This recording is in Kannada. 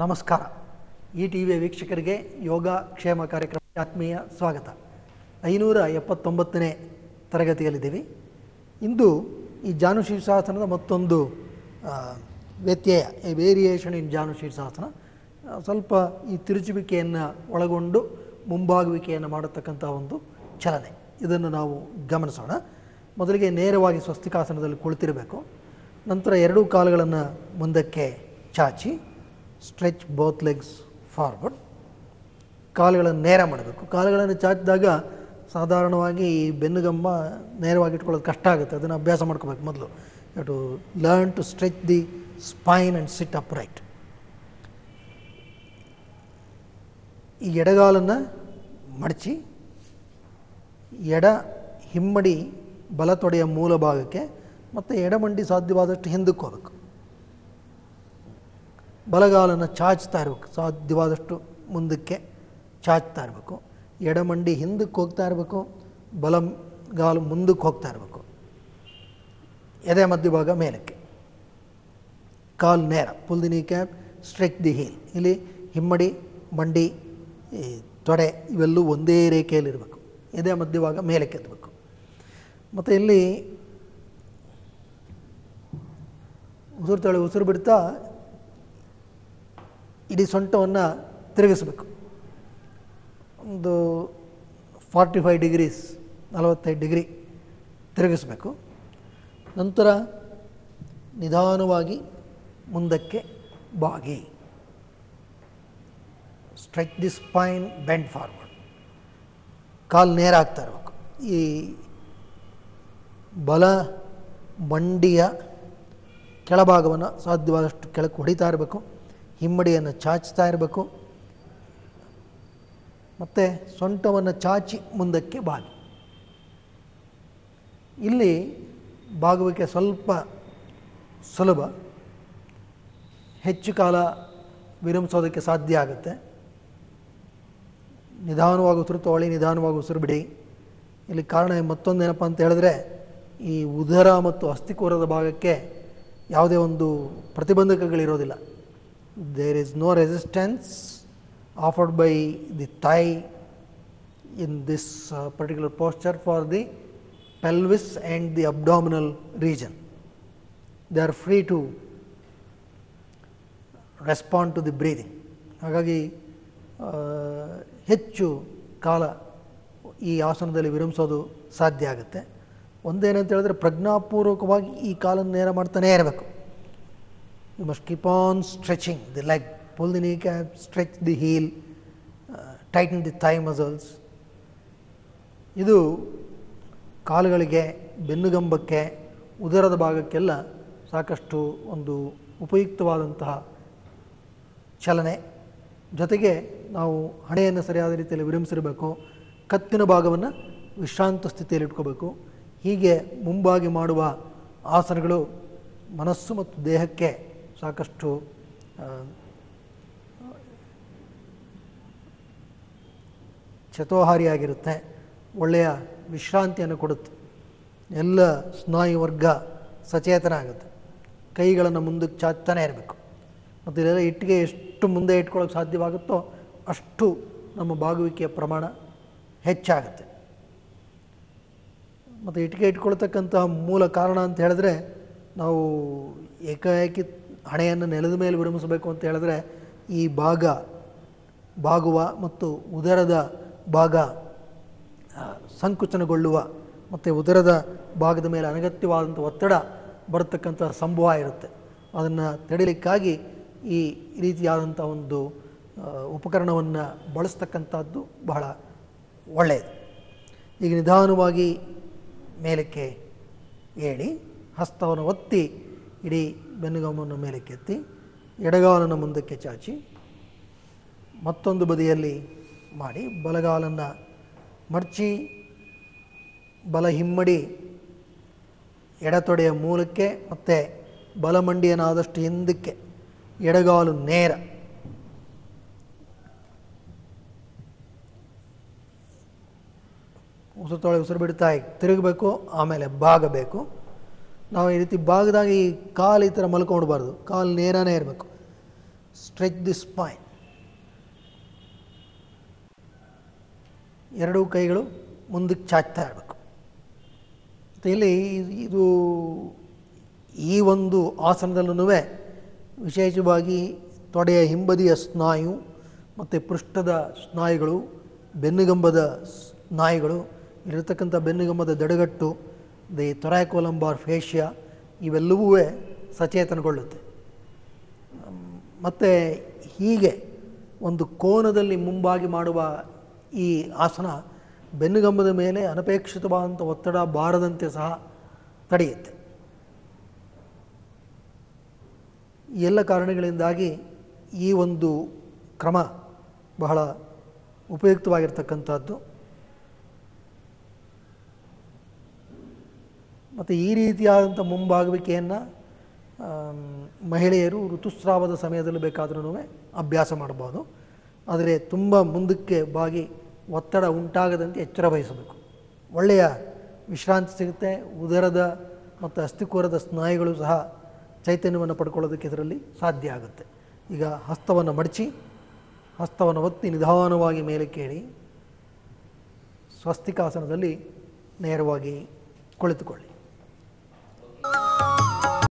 ನಮಸ್ಕಾರ. ಈ ಟಿ ವಿಯ ವೀಕ್ಷಕರಿಗೆ ಯೋಗ ಕ್ಷೇಮ ಕಾರ್ಯಕ್ರಮಕ್ಕೆ ಆತ್ಮೀಯ ಸ್ವಾಗತ. 579ನೇ ತರಗತಿಯಲ್ಲಿದ್ದೀವಿ. ಇಂದು ಈ ಜಾನು ಶೀರ್ಷಾಸನದ ಮತ್ತೊಂದು ವ್ಯತ್ಯಯ, ಎ ವೇರಿಯೇಷನ್ ಇನ್ ಜಾನು ಶೀರ್ಷಾಸನ, ಸ್ವಲ್ಪ ಈ ತಿರುಚುವಿಕೆಯನ್ನು ಒಳಗೊಂಡು ಮುಂಬಾಗುವಿಕೆಯನ್ನು ಮಾಡತಕ್ಕಂಥ ಒಂದು ಚಲನೆ, ಇದನ್ನು ನಾವು ಗಮನಿಸೋಣ. ಮೊದಲಿಗೆ ನೇರವಾಗಿ ಸ್ವಸ್ತಿಕಾಸನದಲ್ಲಿ ಕುಳಿತಿರಬೇಕು. ನಂತರ ಎರಡೂ ಕಾಲುಗಳನ್ನು ಮುಂದಕ್ಕೆ ಚಾಚಿ ಸ್ಟ್ರೆಚ್ ಬೋತ್ ಲೆಗ್ಸ್ ಫಾರ್ವರ್ಡ್. ಕಾಲುಗಳನ್ನು ನೇರ ಮಾಡಬೇಕು. ಕಾಲುಗಳನ್ನು ಚಾಚಿದಾಗ ಸಾಧಾರಣವಾಗಿ ಈ ಬೆನ್ನುಗಂಬ ನೇರವಾಗಿ ಇಟ್ಕೊಳ್ಳೋದು ಕಷ್ಟ ಆಗುತ್ತೆ. ಅದನ್ನು ಅಭ್ಯಾಸ ಮಾಡ್ಕೋಬೇಕು. ಮೊದಲು you to learn to stretch the spine and sit upright. ಈ ಎಡಗಾಲನ್ನು ಮಡಚಿ ಎಡ ಹಿಮ್ಮಡಿ ಬಲತೊಡೆಯ ಮೂಲ ಭಾಗಕ್ಕೆ ಮತ್ತು ಎಡಮಂಡಿ ಸಾಧ್ಯವಾದಷ್ಟು ಹಿಂದಕ್ಕೆ ಹೋಗಬೇಕು. ಬಲಗಾಲನ್ನು ಚಾಚ್ತಾ ಇರಬೇಕು, ಸಾಧ್ಯವಾದಷ್ಟು ಮುಂದಕ್ಕೆ ಚಾಚ್ತಾ ಇರಬೇಕು. ಎಡಮಂಡಿ ಹಿಂದಕ್ಕೆ ಹೋಗ್ತಾ ಇರಬೇಕು, ಬಲಗಾಲು ಮುಂದಕ್ಕೆ ಹೋಗ್ತಾ ಇರಬೇಕು. ಎದೆ ಮಧ್ಯಭಾಗ ಮೇಲಕ್ಕೆ, ಕಾಲು ನೇರ, pull the kneecap, stretch the heel. ಇಲ್ಲಿ ಹಿಮ್ಮಡಿ, ಮಂಡಿ, ತೊಡೆ ಇವೆಲ್ಲೂ ಒಂದೇ ರೇಖೆಯಲ್ಲಿರಬೇಕು. ಎದೆ ಮಧ್ಯಭಾಗ ಮೇಲಕ್ಕೆ ಎತ್ತಬೇಕು. ಮತ್ತು ಇಲ್ಲಿ ಉಸಿರು ತಳಿ ಉಸಿರು ಬಿಡ್ತಾ ಇಡೀ ಸೊಂಟವನ್ನು ತಿರುಗಿಸಬೇಕು. ಒಂದು 45 ಡಿಗ್ರೀಸ್, 45 ಡಿಗ್ರಿ ತಿರುಗಿಸಬೇಕು. ನಂತರ ನಿಧಾನವಾಗಿ ಮುಂದಕ್ಕೆ ಬಾಗಿ stretch the spine, bend forward. ಕಾಲು ನೇರ ಆಗ್ತಾ ಇರಬೇಕು. ಈ ಬಲ ಮಂಡಿಯ ಕೆಳಭಾಗವನ್ನು ಸಾಧ್ಯವಾದಷ್ಟು ಕೆಳಕ್ಕೆ ಹೊಡಿತಾ ಇರಬೇಕು. ಹಿಮ್ಮಡಿಯನ್ನು ಚಾಚ್ತಾ ಇರಬೇಕು. ಮತ್ತು ಸೊಂಟವನ್ನು ಚಾಚಿ ಮುಂದಕ್ಕೆ ಬಾಗಿ. ಇಲ್ಲಿ ಬಾಗುವಿಕೆ ಸ್ವಲ್ಪ ಸುಲಭ, ಹೆಚ್ಚು ಕಾಲ ವಿರಮಿಸೋದಕ್ಕೆ ಸಾಧ್ಯ ಆಗುತ್ತೆ. ನಿಧಾನವಾಗಿ ಉಸಿರು ತಗೊಳ್ಳಿ, ನಿಧಾನವಾಗಿ ಉಸಿರು ಬಿಡಿ. ಇಲ್ಲಿ ಕಾರಣ ಮತ್ತೊಂದೇನಪ್ಪ ಅಂತ ಹೇಳಿದ್ರೆ, ಈ ಉದರ ಮತ್ತು ಅಸ್ಥಿಕೂರದ ಭಾಗಕ್ಕೆ ಯಾವುದೇ ಒಂದು ಪ್ರತಿಬಂಧಕಗಳಿರೋದಿಲ್ಲ. There is no resistance offered by the thigh in this particular posture for the pelvis and the abdominal region. They are free to respond to the breathing. ಹಾಗಾಗಿ ಹೆಚ್ಚು ಕಾಲ ಈ ಆಸನದಲ್ಲಿ ವಿರಮಿಸೋದು ಸಾಧ್ಯ ಆಗುತ್ತೆ. ಒಂದೇನಂತ ಹೇಳಿದ್ರೆ, ಪ್ರಜ್ಞಾಪೂರ್ವಕವಾಗಿ ಈ ಕಾಲನ್ನು ನೇರ ಮಾಡ್ತಾನೇ ಇರಬೇಕು. You must keep on stretching the leg, pull the kneecap, stretch the heel, tighten the thigh muscles. ಇದು ಕಾಲುಗಳಿಗೆ, ಬೆನ್ನುಗಂಬಕ್ಕೆ, ಉದರದ ಭಾಗಕ್ಕೆಲ್ಲ ಸಾಕಷ್ಟು ಒಂದು ಉಪಯುಕ್ತವಾದಂತಹ ಚಲನೆ. ಜೊತೆಗೆ ನಾವು ಹಣೆಯನ್ನು ಸರಿಯಾದ ರೀತಿಯಲ್ಲಿ ವಿರಮಿಸಿರಬೇಕು. ಕತ್ತಿನ ಭಾಗವನ್ನು ವಿಶ್ರಾಂತ ಸ್ಥಿತಿಯಲ್ಲಿ ಇಟ್ಕೋಬೇಕು. ಹೀಗೆ ಮುಂಬಾಗಿ ಮಾಡುವ ಆಸನಗಳು ಮನಸ್ಸು ಮತ್ತು ದೇಹಕ್ಕೆ ಸಾಕಷ್ಟು ಚತೋಹಾರಿಯಾಗಿರುತ್ತೆ. ಒಳ್ಳೆಯ ವಿಶ್ರಾಂತಿಯನ್ನು ಕೊಡುತ್ತೆ. ಎಲ್ಲ ಸ್ನಾಯು ವರ್ಗ ಸಚೇತನ ಆಗುತ್ತೆ. ಕೈಗಳನ್ನು ಮುಂದಕ್ಕೆ ಚಾಚ್ತಾನೇ ಇರಬೇಕು. ಮತ್ತು ಇದೆಲ್ಲ ಇಟ್ಟಿಗೆ ಎಷ್ಟು ಮುಂದೆ ಇಟ್ಕೊಳ್ಳೋಕೆ ಸಾಧ್ಯವಾಗುತ್ತೋ ಅಷ್ಟು ನಮ್ಮ ಬಾಗುವಿಕೆಯ ಪ್ರಮಾಣ ಹೆಚ್ಚಾಗುತ್ತೆ. ಮತ್ತು ಇಟ್ಟಿಗೆ ಇಟ್ಕೊಳ್ತಕ್ಕಂತಹ ಮೂಲ ಕಾರಣ ಅಂತ ಹೇಳಿದ್ರೆ, ನಾವು ಏಕಾಏಕಿ ಹಣೆಯನ್ನು ನೆಲದ ಮೇಲೆ ವಿರಮಿಸಬೇಕು ಅಂತ ಹೇಳಿದ್ರೆ, ಈ ಬಾಗುವ ಮತ್ತು ಉದರದ ಭಾಗ ಸಂಕುಚನಗೊಳ್ಳುವ ಮತ್ತು ಉದರದ ಭಾಗದ ಮೇಲೆ ಅನಗತ್ಯವಾದಂಥ ಒತ್ತಡ ಬರತಕ್ಕಂಥ ಸಂಭವ ಇರುತ್ತೆ. ಅದನ್ನು ತಡಿಲಿಕ್ಕಾಗಿ ಈ ರೀತಿಯಾದಂಥ ಒಂದು ಉಪಕರಣವನ್ನು ಬಳಸ್ತಕ್ಕಂಥದ್ದು ಬಹಳ ಒಳ್ಳೆಯದು. ಈಗ ನಿಧಾನವಾಗಿ ಮೇಲಕ್ಕೆ ಏಳಿ ಹಸ್ತವನ್ನು ಒತ್ತಿ ಇಡೀ ಬೆನ್ನುಗಂಬವನ್ನು ಮೇಲಕ್ಕೆತ್ತಿ ಎಡಗಾಲನ್ನು ಮುಂದಕ್ಕೆ ಚಾಚಿ ಮತ್ತೊಂದು ಬದಿಯಲ್ಲಿ ಮಾಡಿ ಬಲಗಾಲನ್ನು ಮಡಚಿ ಬಲ ಹಿಮ್ಮಡಿ ಎಡತೊಡೆಯ ಮೂಲಕ್ಕೆ ಮತ್ತು ಬಲಮಂಡಿಯನ್ನಾದಷ್ಟು ಹಿಂದಕ್ಕೆ, ಎಡಗಾಲು ನೇರ. ಉಸಿರು ಬಿಡ್ತಾ ತಿರುಗಬೇಕು, ಆಮೇಲೆ ಬಾಗಬೇಕು. ನಾವು ಈ ರೀತಿ ಬಾಗದಾಗ ಈ ಕಾಲು ಈ ಥರ ಮಲ್ಕೊಂಡ್ಬಾರ್ದು. ಕಾಲು ನೇರನೇ ಇರಬೇಕು. Stretch the spine. ಎರಡೂ ಕೈಗಳು ಮುಂದಕ್ಕೆ ಚಾಚ್ತಾ ಇರಬೇಕು. ಮತ್ತು ಇಲ್ಲಿ ಇದು ಈ ಒಂದು ಆಸನದಲ್ಲೂ ವಿಶೇಷವಾಗಿ ತೊಡೆಯ ಹಿಂಬದಿಯ ಸ್ನಾಯು ಮತ್ತು ಪೃಷ್ಠದ ಸ್ನಾಯುಗಳು, ಬೆನ್ನುಗಂಬದ ಸ್ನಾಯುಗಳು, ಇಲ್ಲಿರ್ತಕ್ಕಂಥ ಬೆನ್ನುಗಂಬದ ದಡಗಟ್ಟು, ದಿ ಥೊರಾಕೋಲಂಬಾರ್ ಫೇಶಿಯಾ ಇವೆಲ್ಲವೂ ಸಚೇತನಗೊಳ್ಳುತ್ತೆ. ಮತ್ತು ಹೀಗೆ ಒಂದು ಕೋನದಲ್ಲಿ ಮುಂಬಾಗಿ ಮಾಡುವ ಈ ಆಸನ ಬೆನ್ನುಗಂಬದ ಮೇಲೆ ಅನಪೇಕ್ಷಿತವಾದಂಥ ಒತ್ತಡ ಬಾರದಂತೆ ಸಹ ತಡೆಯುತ್ತೆ. ಈ ಎಲ್ಲ ಕಾರಣಗಳಿಂದಾಗಿ ಈ ಒಂದು ಕ್ರಮ ಬಹಳ ಉಪಯುಕ್ತವಾಗಿರ್ತಕ್ಕಂಥದ್ದು. ಮತ್ತು ಈ ರೀತಿಯಾದಂಥ ಮುಂಬಾಗುವಿಕೆಯನ್ನು ಮಹಿಳೆಯರು ಋತುಸ್ರಾವದ ಸಮಯದಲ್ಲಿ ಬೇಕಾದ್ರೂ ಅಭ್ಯಾಸ ಮಾಡ್ಬೋದು. ಆದರೆ ತುಂಬ ಮುಂದಕ್ಕೆ ಬಾಗಿ ಒತ್ತಡ ಉಂಟಾಗದಂತೆ ಎಚ್ಚರ ವಹಿಸಬೇಕು. ಒಳ್ಳೆಯ ವಿಶ್ರಾಂತಿ ಸಿಗುತ್ತೆ. ಉದರದ ಮತ್ತು ಅಸ್ಥಿಕೂರದ ಸ್ನಾಯುಗಳು ಸಹ ಚೈತನ್ಯವನ್ನು ಪಡ್ಕೊಳ್ಳೋದಕ್ಕೆ ಇದರಲ್ಲಿ ಸಾಧ್ಯ ಆಗುತ್ತೆ. ಈಗ ಹಸ್ತವನ್ನು ಮಡಚಿ, ಹಸ್ತವನ್ನು ಒತ್ತಿ ನಿಧಾನವಾಗಿ ಮೇಲೆ ಕೇಳಿ ಸ್ವಸ್ತಿಕಾಸನದಲ್ಲಿ ನೇರವಾಗಿ ಕುಳಿತುಕೊಳ್ಳಿ.